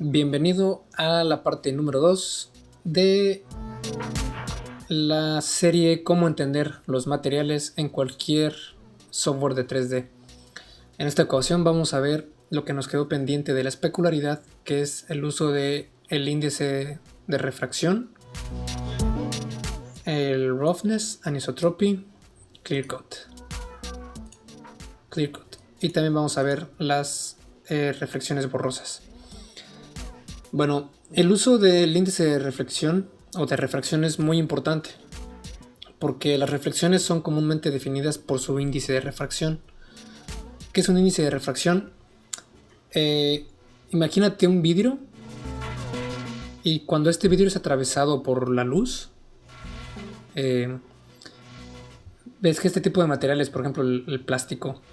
Bienvenido a la parte número 2 de la serie Cómo entender los materiales en cualquier software de 3D. En esta ocasión vamos a ver lo que nos quedó pendiente de la especularidad, que es el uso del índice de refracción, el roughness, anisotropy, clear cut. Y también vamos a ver las reflexiones borrosas. Bueno, el uso del índice de reflexión o de refracción es muy importante, porque las reflexiones son comúnmente definidas por su índice de refracción. ¿Qué es un índice de refracción? Imagínate un vidrio, y cuando este vidrio es atravesado por la luz, ves que este tipo de materiales, por ejemplo el plástico,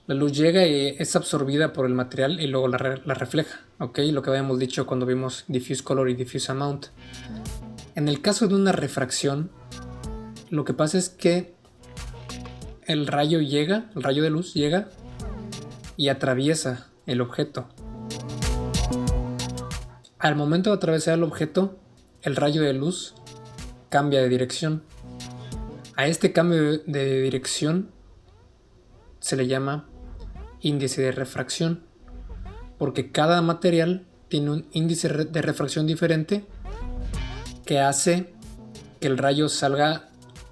la luz llega y es absorbida por el material y luego la refleja, ¿ok? Lo que habíamos dicho cuando vimos diffuse color y diffuse amount. En el caso de una refracción, lo que pasa es que el rayo de luz llega y atraviesa el objeto. Al momento de atravesar el objeto, el rayo de luz cambia de dirección. A este cambio de dirección se le llama índice de refracción, porque cada material tiene un índice de refracción diferente que hace que el rayo salga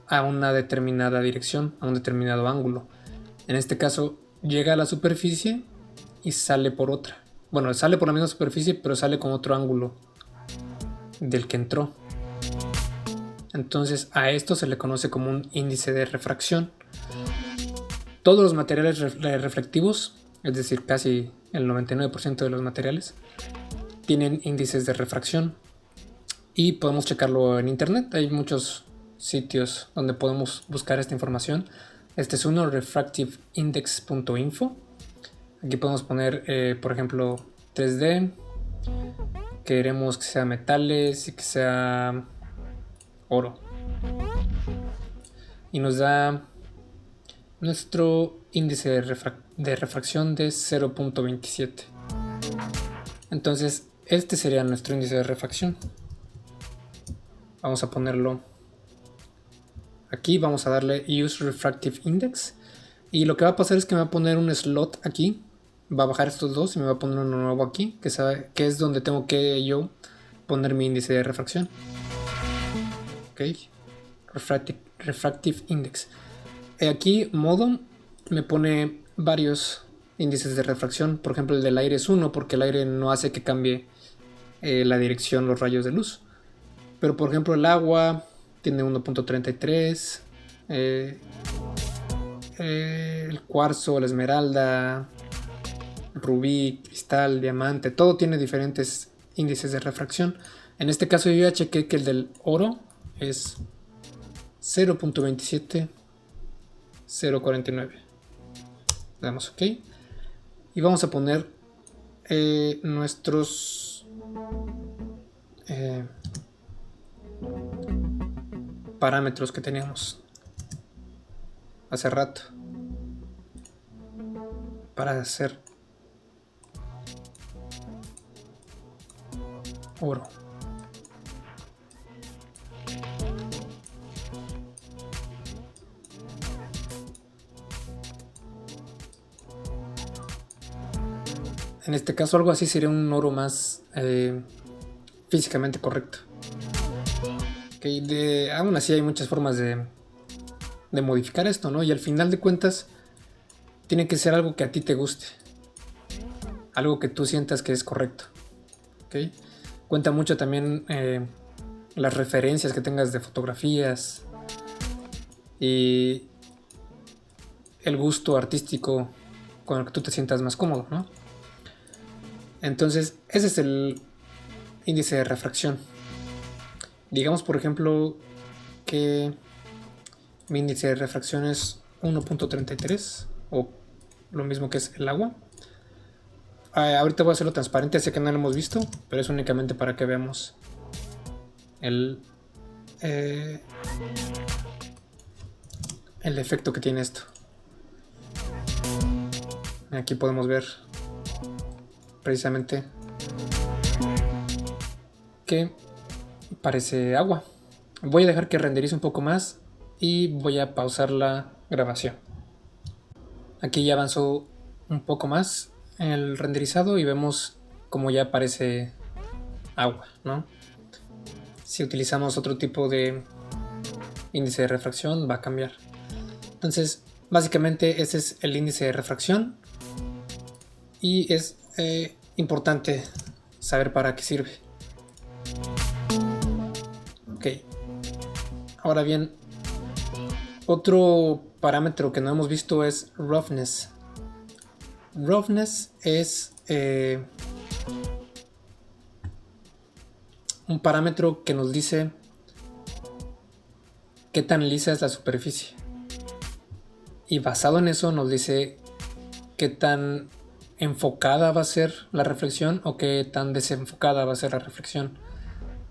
a una determinada dirección, a un determinado ángulo. En este caso, llega a la superficie y sale por otra. Bueno, sale por la misma superficie, pero sale con otro ángulo del que entró. Entonces, a esto se le conoce como un índice de refracción. Todos los materiales reflectivos, es decir, casi el 99% de los materiales, tienen índices de refracción. Y podemos checarlo en internet. Hay muchos sitios donde podemos buscar esta información. Este es uno, refractiveindex.info. Aquí podemos poner, por ejemplo, 3D. Queremos que sea metales y que sea oro. Y nos da nuestro índice de refracción de 0.27. Entonces, este sería nuestro índice de refracción. Vamos a ponerlo aquí, vamos a darle Use Refractive Index. Y lo que va a pasar es que me va a poner un slot aquí. Va a bajar estos dos y me va a poner uno nuevo aquí, que es donde tengo que yo poner mi índice de refracción. Ok, Refractive Index. Aquí modo me pone varios índices de refracción. Por ejemplo, el del aire es 1 porque el aire no hace que cambie la dirección los rayos de luz. Pero por ejemplo el agua tiene 1.33, el cuarzo, la esmeralda, rubí, cristal, diamante, todo tiene diferentes índices de refracción. En este caso yo ya chequé que el del oro es 0.27, 0.49. Le damos OK. Y vamos a poner nuestros parámetros que teníamos hace rato para hacer oro. En este caso algo así sería un oro más físicamente correcto. Okay, aún así hay muchas formas de modificar esto, ¿no? Y al final de cuentas tiene que ser algo que a ti te guste, algo que tú sientas que es correcto. ¿Okay? Cuenta mucho también las referencias que tengas de fotografías y el gusto artístico con el que tú te sientas más cómodo, ¿no? Entonces, ese es el índice de refracción. Digamos, por ejemplo, que mi índice de refracción es 1.33 o lo mismo que es el agua. Ahorita voy a hacerlo transparente, sé que no lo hemos visto, pero es únicamente para que veamos el efecto que tiene esto. Aquí podemos ver precisamente que parece agua. Voy a dejar que renderice un poco más y voy a pausar la grabación. Aquí ya avanzó un poco más el renderizado y vemos como ya parece agua, ¿no? Si utilizamos otro tipo de índice de refracción va a cambiar. Entonces, básicamente ese es el índice de refracción y es importante saber para qué sirve. Ok. Ahora bien, otro parámetro que no hemos visto es roughness. Roughness es un parámetro que nos dice qué tan lisa es la superficie. Y basado en eso nos dice qué tan enfocada va a ser la reflexión o qué tan desenfocada va a ser la reflexión.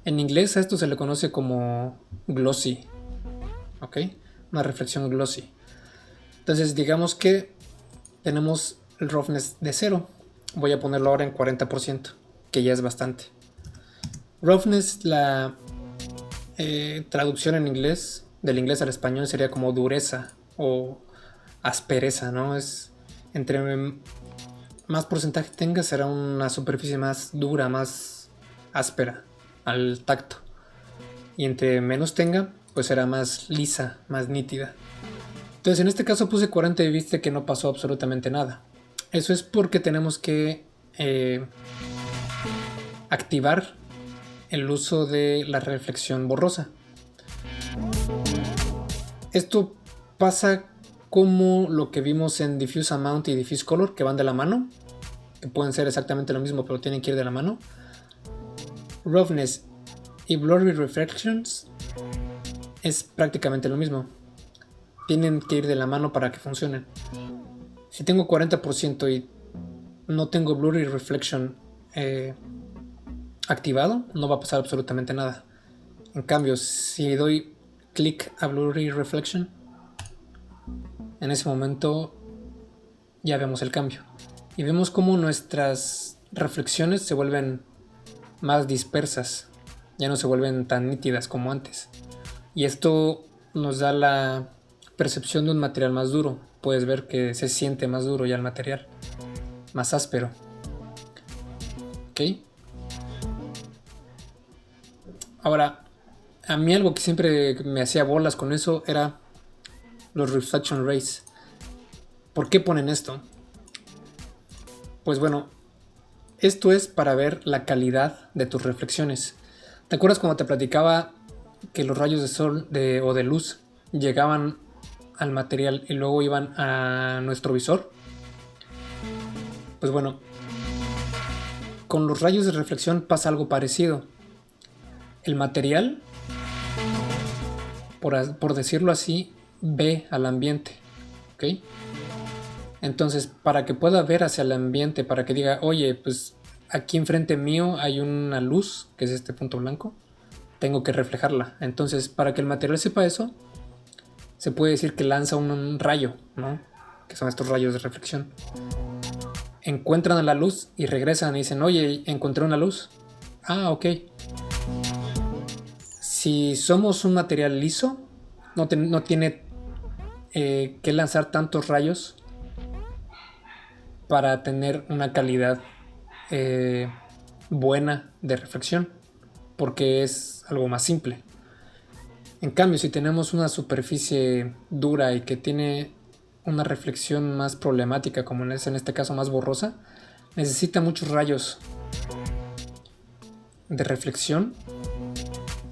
En inglés a esto se le conoce como glossy. ¿Ok? Una reflexión glossy. Entonces digamos que tenemos el roughness de 0. Voy a ponerlo ahora en 40%, que ya es bastante. Roughness, la traducción en inglés, del inglés al español sería como dureza o aspereza, ¿no? Es entre más porcentaje tenga, será una superficie más dura, más áspera al tacto. Y entre menos tenga, pues será más lisa, más nítida. Entonces en este caso puse 40 y viste que no pasó absolutamente nada. Eso es porque tenemos que activar el uso de la reflexión borrosa. Esto pasa como lo que vimos en Diffuse Amount y Diffuse Color, que van de la mano, que pueden ser exactamente lo mismo, pero tienen que ir de la mano. Roughness y Blurry Reflections es prácticamente lo mismo. Tienen que ir de la mano para que funcionen. Si tengo 40% y no tengo Blurry Reflection activado, no va a pasar absolutamente nada. En cambio, si doy clic a Blurry Reflection, en ese momento ya vemos el cambio. Y vemos cómo nuestras reflexiones se vuelven más dispersas. Ya no se vuelven tan nítidas como antes. Y esto nos da la percepción de un material más duro. Puedes ver que se siente más duro ya el material. Más áspero. ¿Ok? Ahora, a mí algo que siempre me hacía bolas con eso era los reflection rays. ¿Por qué ponen esto? Pues bueno, esto es para ver la calidad de tus reflexiones. ¿Te acuerdas cuando te platicaba que los rayos de sol o de luz llegaban al material y luego iban a nuestro visor? Pues bueno, con los rayos de reflexión pasa algo parecido. El material, por decirlo así, ve al ambiente. ¿Ok? Entonces, para que pueda ver hacia el ambiente, para que diga, oye, pues aquí enfrente mío hay una luz, que es este punto blanco, tengo que reflejarla. Entonces, para que el material sepa eso, se puede decir que lanza un rayo, ¿no? Que son estos rayos de reflexión. Encuentran a la luz y regresan y dicen, oye, encontré una luz. Ah, ok. Si somos un material liso, no tiene que lanzar tantos rayos para tener una calidad buena de reflexión, porque es algo más simple. En cambio, si tenemos una superficie dura y que tiene una reflexión más problemática, como es en este caso más borrosa, necesita muchos rayos de reflexión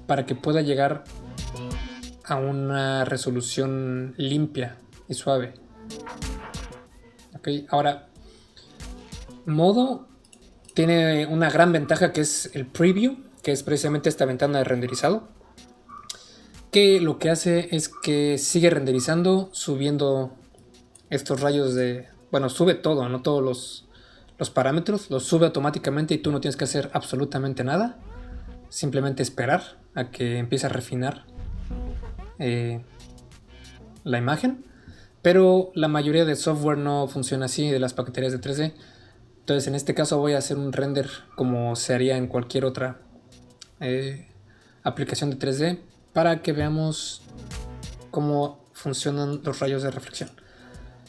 para que pueda llegar a una resolución limpia y suave. Ok, ahora, Modo tiene una gran ventaja que es el preview, que es precisamente esta ventana de renderizado, que lo que hace es que sigue renderizando, subiendo estos rayos de... Bueno, sube todo, no todos los parámetros, los sube automáticamente y tú no tienes que hacer absolutamente nada. Simplemente esperar a que empiece a refinar la imagen. Pero la mayoría de software no funciona así, de las paqueterías de 3D. Entonces en este caso voy a hacer un render como se haría en cualquier otra aplicación de 3D para que veamos cómo funcionan los rayos de reflexión.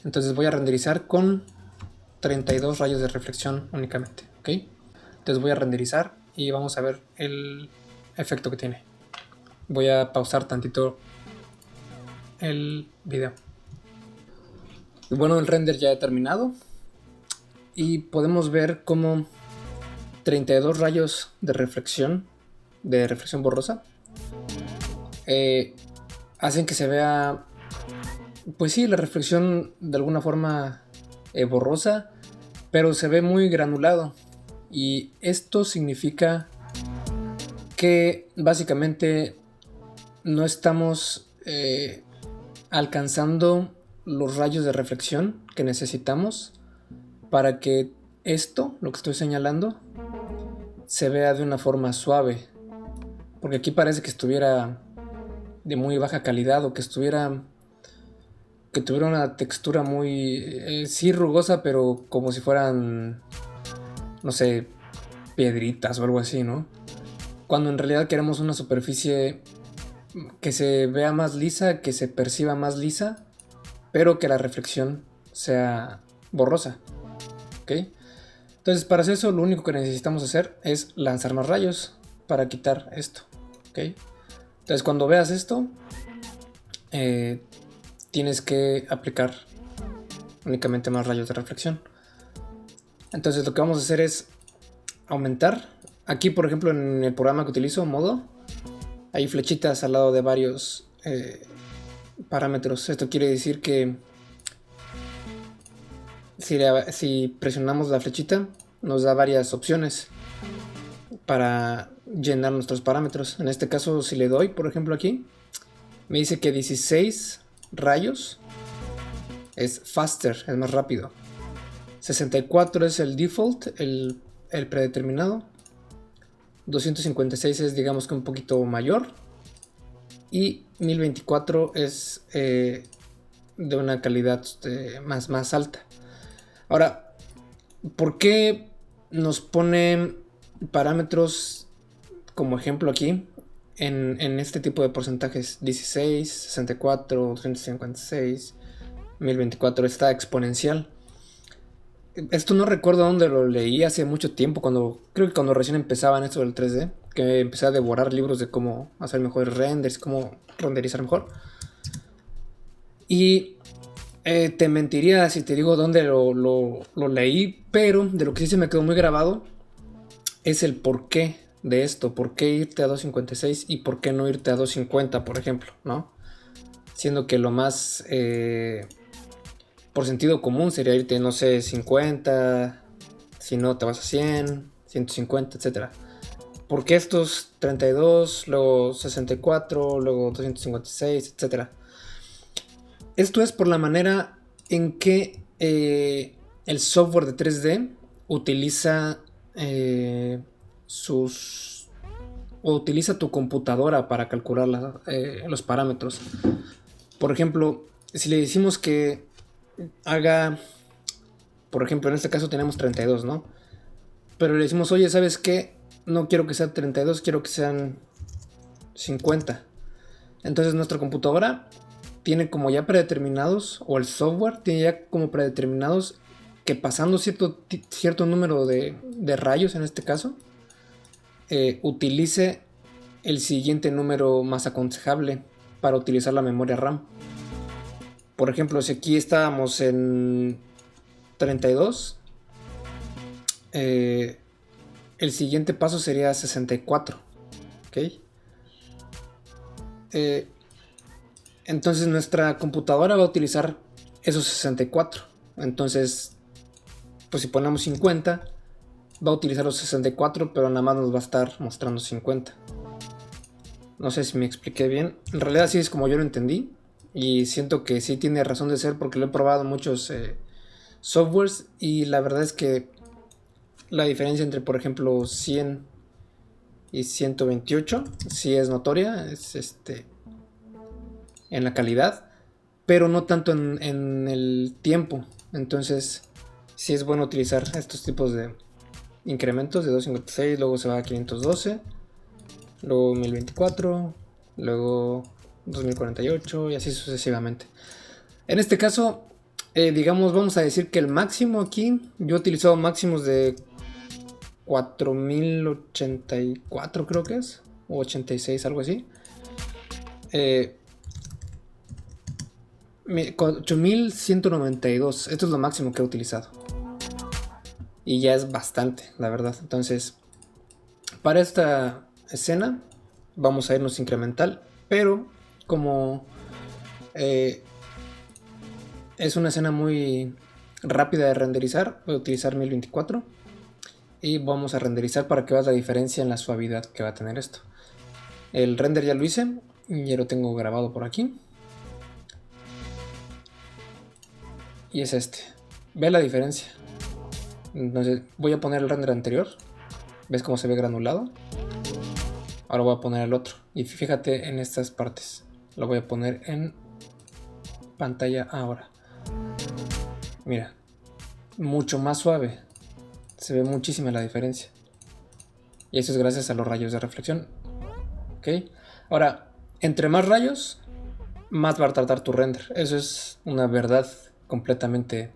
Entonces voy a renderizar con 32 rayos de reflexión únicamente, ¿ok? Entonces voy a renderizar y vamos a ver el efecto que tiene. Voy a pausar tantito el video. Y bueno, el render ya ha terminado y podemos ver cómo 32 rayos de reflexión borrosa hacen que se vea, pues sí, la reflexión de alguna forma borrosa, pero se ve muy granulado. Y esto significa que básicamente no estamos alcanzando los rayos de reflexión que necesitamos para que esto, lo que estoy señalando, se vea de una forma suave. Porque aquí parece que estuviera de muy baja calidad o que tuviera una textura muy sí rugosa, pero como si fueran, no sé, piedritas o algo así, ¿no? Cuando en realidad queremos una superficie que se vea más lisa, que se perciba más lisa, pero que la reflexión sea borrosa, ¿ok? Entonces, para hacer eso, lo único que necesitamos hacer es lanzar más rayos para quitar esto, ¿ok? Entonces, cuando veas esto, tienes que aplicar únicamente más rayos de reflexión. Entonces, lo que vamos a hacer es aumentar. Aquí, por ejemplo, en el programa que utilizo, modo, hay flechitas al lado de varios parámetros. Esto quiere decir que si presionamos la flechita, nos da varias opciones para llenar nuestros parámetros. En este caso, si le doy, por ejemplo, aquí, me dice que 16 rayos es faster, es más rápido. 64 es el default, el predeterminado. 256 es, digamos que un poquito mayor. Y 1024 es de una calidad más alta. Ahora, ¿por qué nos pone parámetros como ejemplo aquí en este tipo de porcentajes? 16, 64, 256, 1024, está exponencial. Esto no recuerdo dónde lo leí hace mucho tiempo, creo que cuando recién empezaban esto del 3D, que empecé a devorar libros de cómo hacer mejores renders, cómo renderizar mejor. Y te mentiría si te digo dónde lo leí, pero de lo que sí se me quedó muy grabado es el porqué de esto, por qué irte a 256 y por qué no irte a 250, por ejemplo, ¿no? Siendo que lo más por sentido común sería irte, no sé, 50, si no te vas a 100, 150, etc. ¿Por qué estos 32, luego 64, luego 256, etc.? Esto es por la manera en que el software de 3D utiliza utiliza tu computadora para calcular los parámetros. Por ejemplo, si le decimos que haga, por ejemplo, en este caso tenemos 32, ¿no? Pero le decimos, oye, ¿sabes qué? No quiero que sea 32, quiero que sean 50. Entonces nuestra computadora tiene como ya predeterminados, o el software tiene ya como predeterminados que pasando cierto número de rayos, en este caso, utilice el siguiente número más aconsejable para utilizar la memoria RAM. Por ejemplo, si aquí estábamos en 32, el siguiente paso sería 64, ¿ok? Entonces nuestra computadora va a utilizar esos 64. Entonces, pues si ponemos 50, va a utilizar los 64, pero nada más nos va a estar mostrando 50. No sé si me expliqué bien. En realidad sí es como yo lo entendí. Y siento que sí tiene razón de ser porque lo he probado en muchos softwares. Y la verdad es que la diferencia entre, por ejemplo, 100 y 128 sí es notoria. Es en la calidad, pero no tanto en el tiempo. Entonces sí es bueno utilizar estos tipos de incrementos de 256, luego se va a 512, luego 1024, luego 2048 y así sucesivamente. En este caso, digamos, vamos a decir que el máximo aquí, yo he utilizado máximos de 4084 creo que es, o 86, algo así. 8192, esto es lo máximo que he utilizado. Y ya es bastante, la verdad. Entonces, para esta escena vamos a irnos incremental, pero como es una escena muy rápida de renderizar, voy a utilizar 1024 y vamos a renderizar para que veas la diferencia en la suavidad que va a tener esto. El render ya lo hice y ya lo tengo grabado por aquí. Y es este. Ve la diferencia. Entonces voy a poner el render anterior. ¿Ves cómo se ve granulado? Ahora voy a poner el otro. Y fíjate en estas partes. Lo voy a poner en pantalla ahora. Mira. Mucho más suave. Se ve muchísima la diferencia. Y eso es gracias a los rayos de reflexión. ¿Ok? Ahora, entre más rayos, más va a tardar tu render. Eso es una verdad completamente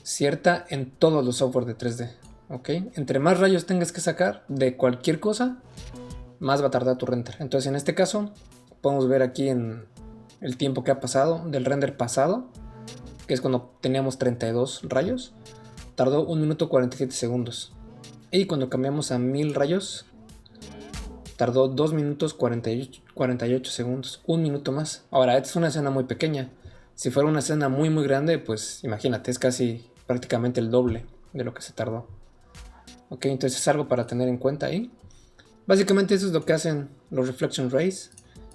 cierta en todos los software de 3D. ¿Ok? Entre más rayos tengas que sacar de cualquier cosa, más va a tardar tu render. Entonces, en este caso, podemos ver aquí en el tiempo que ha pasado del render pasado, que es cuando teníamos 32 rayos, tardó 1 minuto 47 segundos. Y cuando cambiamos a 1000 rayos, tardó 2 minutos 48 segundos, un minuto más. Ahora, esta es una escena muy pequeña. Si fuera una escena muy muy grande, pues imagínate, es casi prácticamente el doble de lo que se tardó. Ok, entonces es algo para tener en cuenta ahí. Básicamente eso es lo que hacen los reflection rays.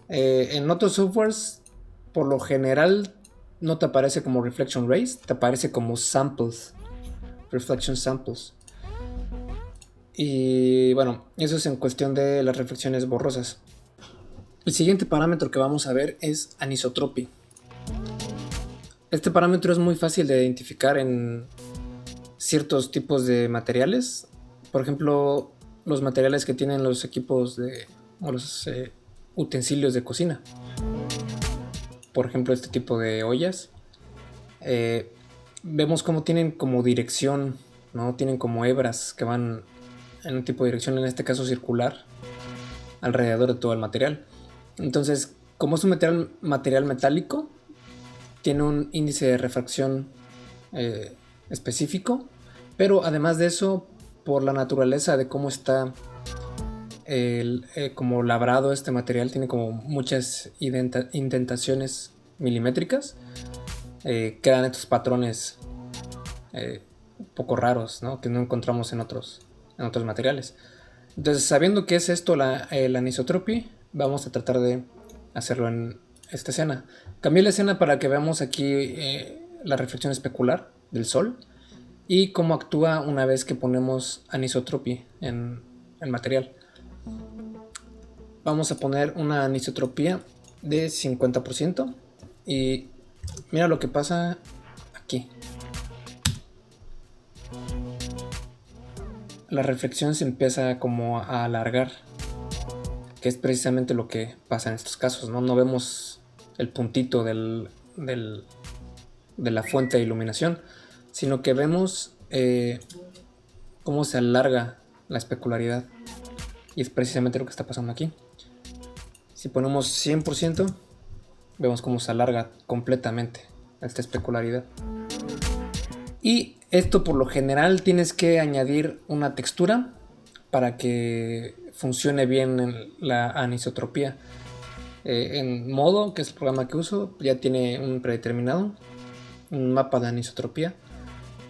En otros softwares, por lo general, no te aparece como reflection rays, te aparece como samples, reflection samples. Y bueno, eso es en cuestión de las reflexiones borrosas. El siguiente parámetro que vamos a ver es anisotropy. Este parámetro es muy fácil de identificar en ciertos tipos de materiales. Por ejemplo, los materiales que tienen los equipos o los utensilios de cocina. Por ejemplo, este tipo de ollas. Vemos cómo tienen como dirección, ¿no? Tienen como hebras que van en un tipo de dirección, en este caso circular, alrededor de todo el material. Entonces, como es un material metálico, tiene un índice de refracción específico, pero además de eso, por la naturaleza de cómo está como labrado este material, tiene como muchas indentaciones milimétricas, quedan estos patrones un poco raros, ¿no? Que no encontramos en otros materiales. Entonces, sabiendo qué es esto, la anisotropy, vamos a tratar de hacerlo en esta escena. Cambié la escena para que veamos aquí la reflexión especular del sol y cómo actúa una vez que ponemos anisotropy en el material. Vamos a poner una anisotropía de 50% y mira lo que pasa aquí. La reflexión se empieza como a alargar, que es precisamente lo que pasa en estos casos, ¿no? No vemos el puntito de la fuente de iluminación, sino que vemos cómo se alarga la especularidad, y es precisamente lo que está pasando aquí. Si ponemos 100%, vemos cómo se alarga completamente esta especularidad. Y esto por lo general tienes que añadir una textura para que funcione bien en la anisotropía. En Modo, que es el programa que uso, ya tiene un predeterminado, un mapa de anisotropía.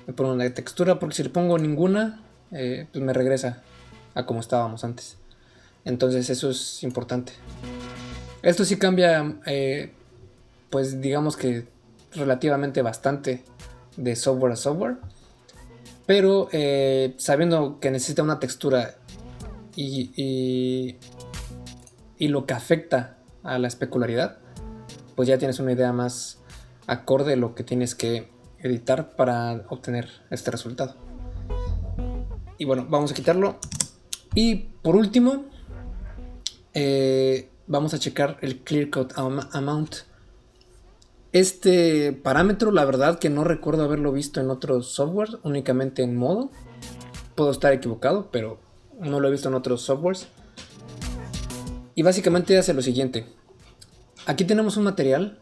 Me pongo una textura porque si le pongo ninguna, pues me regresa a como estábamos antes. Entonces eso es importante. Esto sí cambia, pues digamos que relativamente bastante de software a software, pero sabiendo que necesita una textura y lo que afecta a la especularidad, pues ya tienes una idea más acorde a lo que tienes que editar para obtener este resultado. Y bueno, vamos a quitarlo Y por último, vamos a checar el Clear Coat Amount. Este parámetro, la verdad que no recuerdo haberlo visto en otros softwares, únicamente en modo. Puedo estar equivocado, pero no lo he visto en otros softwares. Y básicamente hace lo siguiente. Aquí tenemos un material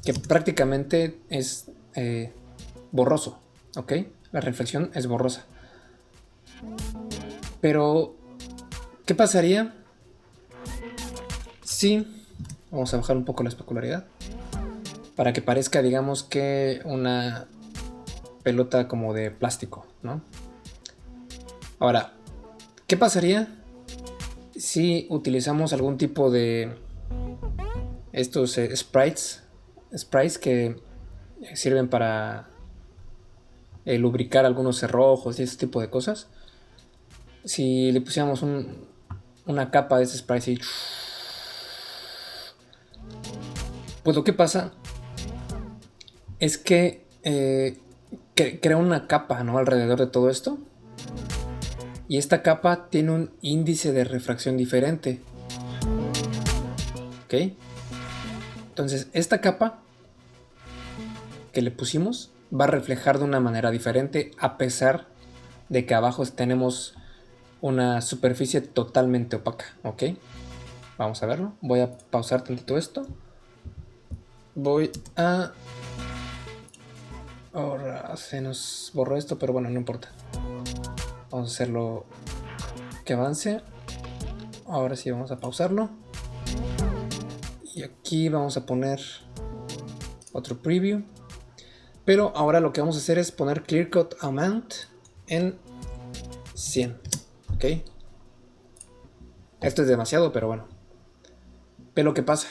que prácticamente es borroso, ¿ok? La reflexión es borrosa. Pero, ¿qué pasaría si... Vamos a bajar un poco la especularidad para que parezca, digamos, que una pelota como de plástico, ¿no? Ahora, ¿qué pasaría si utilizamos algún tipo de estos sprites que sirven para lubricar algunos cerrojos y ese tipo de cosas? Si le pusiéramos una capa de ese spray y... Pues lo que pasa es que crea una capa, ¿no?, alrededor de todo esto. Y esta capa tiene un índice de refracción diferente. ¿Ok? Entonces, esta capa que le pusimos va a reflejar de una manera diferente, a pesar de que abajo tenemos una superficie totalmente opaca. ¿Ok? Vamos a verlo. Voy a pausar tantito esto. Voy a... Ahora se nos borró esto, pero bueno, no importa. Vamos a hacerlo que avance. Ahora sí vamos a pausarlo. Y aquí vamos a poner otro preview. Pero ahora lo que vamos a hacer es poner Clear Coat Amount en 100. ¿Ok? Esto es demasiado, pero bueno. Pero ¿qué pasa?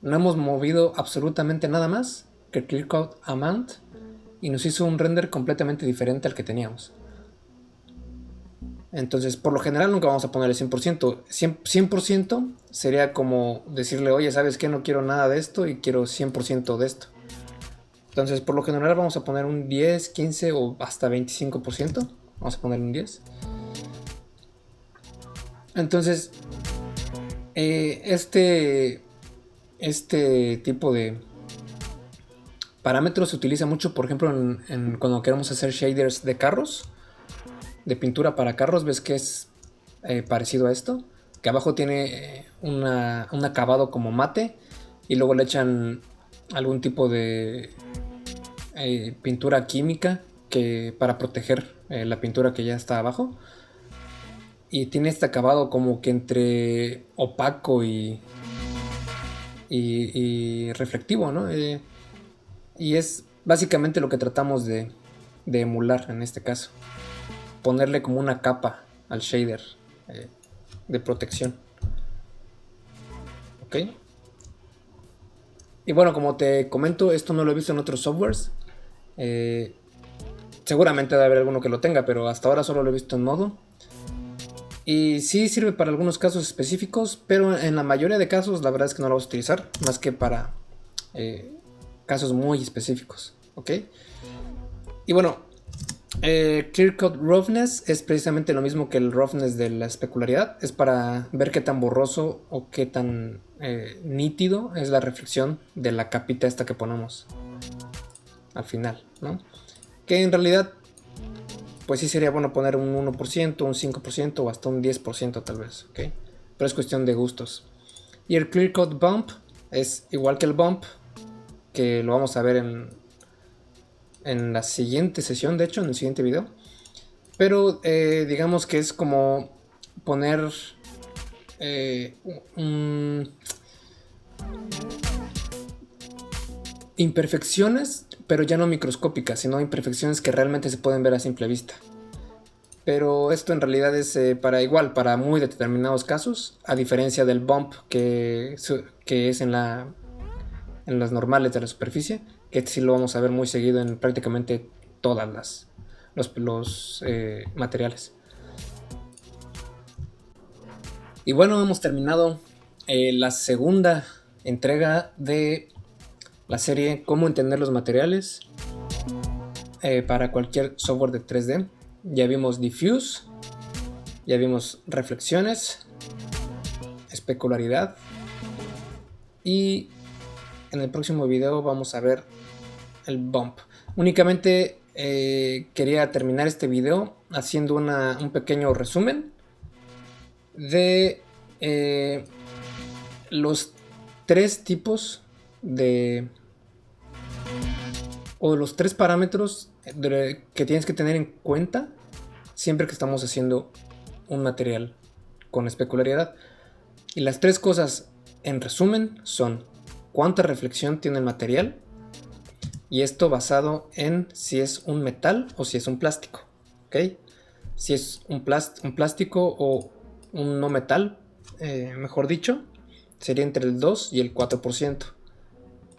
No hemos movido absolutamente nada más que Clear Coat Amount y nos hizo un render completamente diferente al que teníamos. Entonces, por lo general nunca vamos a poner el 100%. 100% sería como decirle, oye, ¿sabes qué? No quiero nada de esto y quiero 100% de esto. Entonces, por lo general vamos a poner un 10, 15 o hasta 25%. Vamos a poner un 10. Entonces, este tipo de parámetros se utiliza mucho, por ejemplo, cuando queremos hacer shaders de carros, de pintura para carros. Ves que es parecido a esto, que abajo tiene un acabado como mate y luego le echan algún tipo de pintura química para proteger la pintura que ya está abajo, y tiene este acabado como que entre opaco y reflectivo, ¿no? Y es básicamente lo que tratamos de emular en este caso, ponerle como una capa al shader de protección. ¿Ok? Y bueno, como te comento, esto no lo he visto en otros softwares. Seguramente debe haber alguno que lo tenga, pero hasta ahora solo lo he visto en modo. Y sí sirve para algunos casos específicos, pero en la mayoría de casos la verdad es que no lo vas a utilizar, más que para casos muy específicos. ¿Ok? Y bueno, Clear Coat Roughness es precisamente lo mismo que el roughness de la especularidad. Es para ver qué tan borroso o qué tan nítido es la reflexión de la capita esta que ponemos al final, ¿no? Que en realidad, pues sí sería bueno poner un 1%, un 5% o hasta un 10% tal vez, ¿ok? Pero es cuestión de gustos. Y el Clear Coat Bump es igual que el Bump, que lo vamos a ver en la siguiente sesión, de hecho, en el siguiente video. Pero digamos que es como poner imperfecciones, pero ya no microscópicas, sino imperfecciones que realmente se pueden ver a simple vista. Pero esto en realidad es para muy determinados casos, a diferencia del bump que es en las normales de la superficie, que este sí lo vamos a ver muy seguido en prácticamente todas los materiales. Y bueno, hemos terminado la segunda entrega de la serie Cómo entender los materiales para cualquier software de 3D. Ya vimos Diffuse, Ya vimos reflexiones, especularidad, y en el próximo video vamos a ver el bump. Únicamente quería terminar este video haciendo un pequeño resumen de los tres tipos o los tres parámetros que tienes que tener en cuenta siempre que estamos haciendo un material con especularidad. Y las tres cosas, en resumen, son cuánta reflexión tiene el material, y esto basado en si es un metal o si es un plástico, ¿ok? Si es un plástico o un no metal, mejor dicho, sería entre el 2 y el 4%.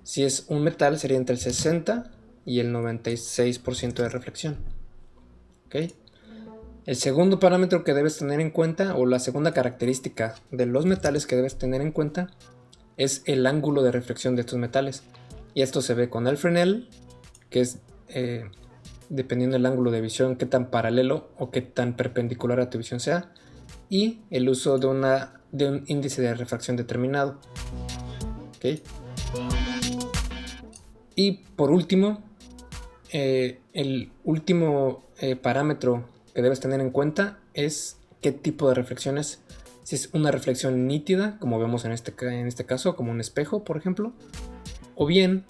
Si es un metal, sería entre el 60 y el 96% de reflexión, ¿ok? El segundo parámetro que debes tener en cuenta, o la segunda característica de los metales que debes tener en cuenta, es el ángulo de reflexión de estos metales. Y esto se ve con el Fresnel, que es dependiendo del ángulo de visión, qué tan paralelo o qué tan perpendicular a tu visión sea, y el uso de un índice de refracción determinado. ¿Okay? Y por último, el último parámetro que debes tener en cuenta es qué tipo de reflexiones. Si es una reflexión nítida, como vemos en este caso, como un espejo, por ejemplo, o bien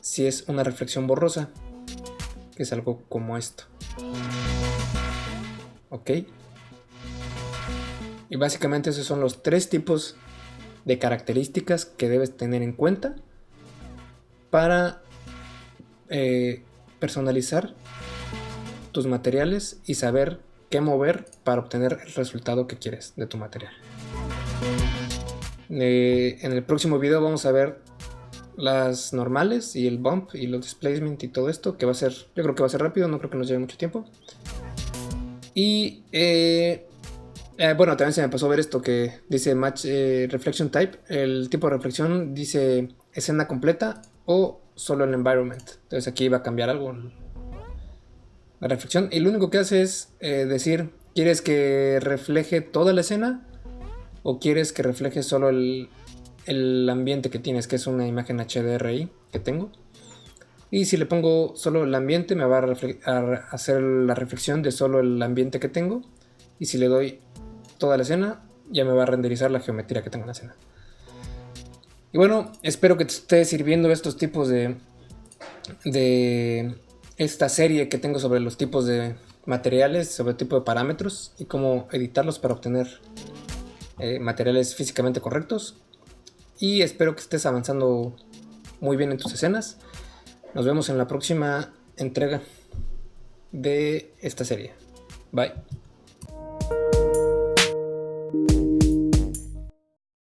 si es una reflexión borrosa, que es algo como esto. ¿Ok? Y básicamente esos son los tres tipos de características que debes tener en cuenta para personalizar tus materiales y saber qué mover para obtener el resultado que quieres de tu material. En el próximo video vamos a ver las normales y el bump y los displacement y todo esto, que va a ser, yo creo que va a ser rápido, no creo que nos lleve mucho tiempo. Y bueno, también se me pasó a ver esto que dice match reflection type. El tipo de reflexión dice escena completa o solo el environment. Entonces aquí va a cambiar algo la reflexión, y lo único que hace es decir, ¿quieres que refleje toda la escena o quieres que refleje solo el ambiente que tienes, que es una imagen HDRI que tengo? Y si le pongo solo el ambiente, me va a hacer la reflexión de solo el ambiente que tengo. Y si le doy toda la escena, ya me va a renderizar la geometría que tengo en la escena. Y bueno, espero que te esté sirviendo estos tipos de esta serie que tengo sobre los tipos de materiales, sobre el tipo de parámetros y cómo editarlos para obtener materiales físicamente correctos. Y espero que estés avanzando muy bien en tus escenas. Nos vemos en la próxima entrega de esta serie. Bye.